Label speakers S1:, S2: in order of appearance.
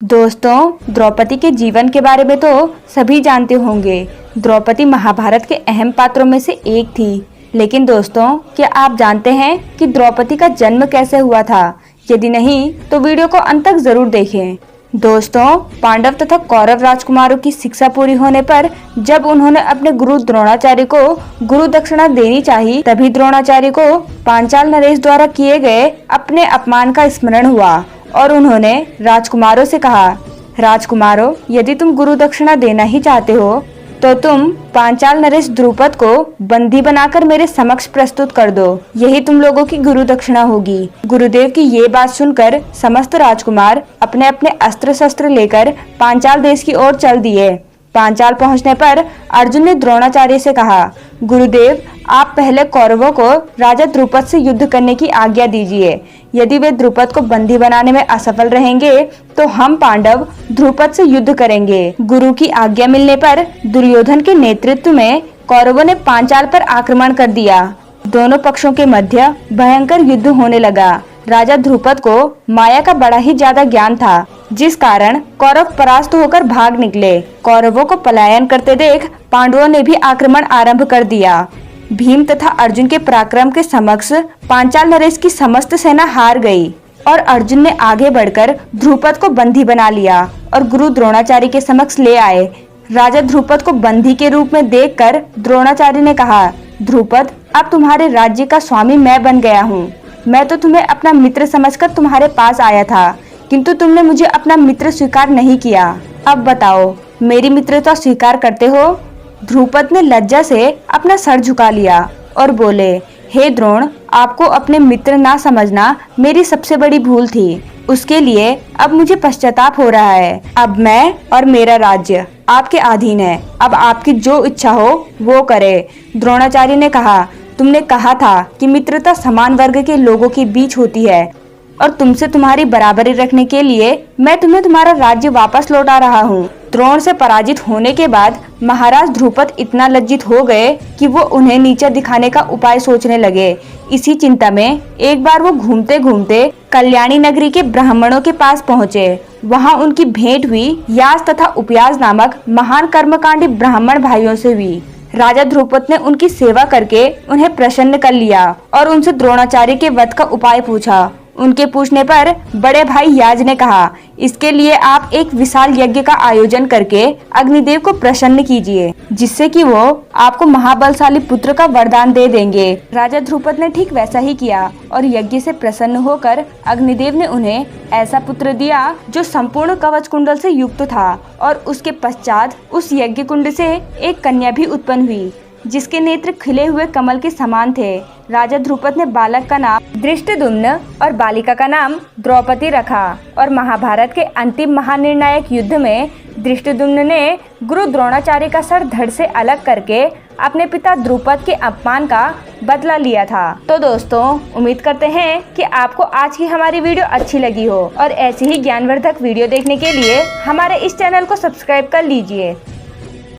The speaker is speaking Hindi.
S1: दोस्तों, द्रौपदी के जीवन के बारे में तो सभी जानते होंगे। द्रौपदी महाभारत के अहम पात्रों में से एक थी। लेकिन दोस्तों, क्या आप जानते हैं कि द्रौपदी का जन्म कैसे हुआ था? यदि नहीं तो वीडियो को अंत तक जरूर देखें। दोस्तों, पांडव तथा कौरव राजकुमारों की शिक्षा पूरी होने पर जब उन्होंने अपने गुरु द्रोणाचार्य को गुरु दक्षिणा देनी चाहिए, तभी द्रोणाचार्य को पांचाल नरेश द्वारा किए गए अपने अपमान का स्मरण हुआ और उन्होंने राजकुमारों से कहा, राजकुमारों, यदि तुम गुरु दक्षिणा देना ही चाहते हो तो तुम पांचाल नरेश द्रुपद को बंदी बनाकर मेरे समक्ष प्रस्तुत कर दो। यही तुम लोगों की गुरु दक्षिणा होगी। गुरुदेव की ये बात सुनकर समस्त राजकुमार अपने अपने अस्त्र शस्त्र लेकर पांचाल देश की ओर चल दिए। पांचाल पहुंचने पर अर्जुन ने द्रोणाचार्य से कहा, गुरुदेव, आप पहले कौरवों को राजा द्रुपद से युद्ध करने की आज्ञा दीजिए। यदि वे द्रुपद को बंदी बनाने में असफल रहेंगे तो हम पांडव द्रुपद से युद्ध करेंगे। गुरु की आज्ञा मिलने पर दुर्योधन के नेतृत्व में कौरवों ने पांचाल पर आक्रमण कर दिया। दोनों पक्षों के मध्य भयंकर युद्ध होने लगा। राजा द्रुपद को माया का बड़ा ही ज्यादा ज्ञान था, जिस कारण कौरव परास्त होकर भाग निकले। कौरवों को पलायन करते देख पांडवों ने भी आक्रमण आरंभ कर दिया। भीम तथा अर्जुन के पराक्रम के समक्ष पांचाल नरेश की समस्त सेना हार गई और अर्जुन ने आगे बढ़कर द्रुपद को बंदी बना लिया और गुरु द्रोणाचार्य के समक्ष ले आए। राजा द्रुपद को बंदी के रूप में देखकर द्रोणाचार्य ने कहा, द्रुपद, अब तुम्हारे राज्य का स्वामी मैं बन गया हूँ। मैं तो तुम्हें अपना मित्र समझकर तुम्हारे पास आया था, किंतु तुमने मुझे अपना मित्र स्वीकार नहीं किया। अब बताओ, मेरी मित्रता स्वीकार करते हो? द्रुपद ने लज्जा से अपना सर झुका लिया और बोले, हे द्रोण, आपको अपने मित्र ना समझना मेरी सबसे बड़ी भूल थी। उसके लिए अब मुझे पश्चाताप हो रहा है। अब मैं और मेरा राज्य आपके अधीन है। अब आपकी जो इच्छा हो वो करे। द्रोणाचार्य ने कहा, तुमने कहा था कि मित्रता समान वर्ग के लोगों के बीच होती है और तुमसे तुम्हारी बराबरी रखने के लिए मैं तुम्हें तुम्हारा राज्य वापस लौटा रहा हूँ। द्रोण से पराजित होने के बाद महाराज द्रुपद इतना लज्जित हो गए कि वो उन्हें नीचा दिखाने का उपाय सोचने लगे। इसी चिंता में एक बार वो घूमते घूमते कल्याणी नगरी के ब्राह्मणों के पास पहुँचे। वहाँ उनकी भेंट हुई यास तथा उपयास नामक महान कर्मकांडी ब्राह्मण भाइयों से हुई। राजा द्रुपद ने उनकी सेवा करके उन्हें प्रसन्न कर लिया और उनसे द्रोणाचार्य के वध का उपाय पूछा। उनके पूछने पर बड़े भाई याज ने कहा, इसके लिए आप एक विशाल यज्ञ का आयोजन करके अग्निदेव को प्रसन्न कीजिए, जिससे कि वो आपको महाबलशाली पुत्र का वरदान दे देंगे। राजा द्रुपद ने ठीक वैसा ही किया और यज्ञ से प्रसन्न होकर अग्निदेव ने उन्हें ऐसा पुत्र दिया जो संपूर्ण कवच कुंडल से युक्त था और उसके पश्चात उस यज्ञ कुंड से एक कन्या भी उत्पन्न हुई, जिसके नेत्र खिले हुए कमल के समान थे। राजा द्रुपद ने बालक का नाम धृष्टद्युम्न और बालिका का नाम द्रौपदी रखा और महाभारत के अंतिम महानिर्णायक युद्ध में धृष्टद्युम्न ने गुरु द्रोणाचार्य का सर धड़ से अलग करके अपने पिता द्रुपद के अपमान का बदला लिया था। तो दोस्तों, उम्मीद करते हैं कि आपको आज की हमारी वीडियो अच्छी लगी हो और ऐसी ही ज्ञानवर्धक वीडियो देखने के लिए हमारे इस चैनल को सब्सक्राइब कर लीजिए।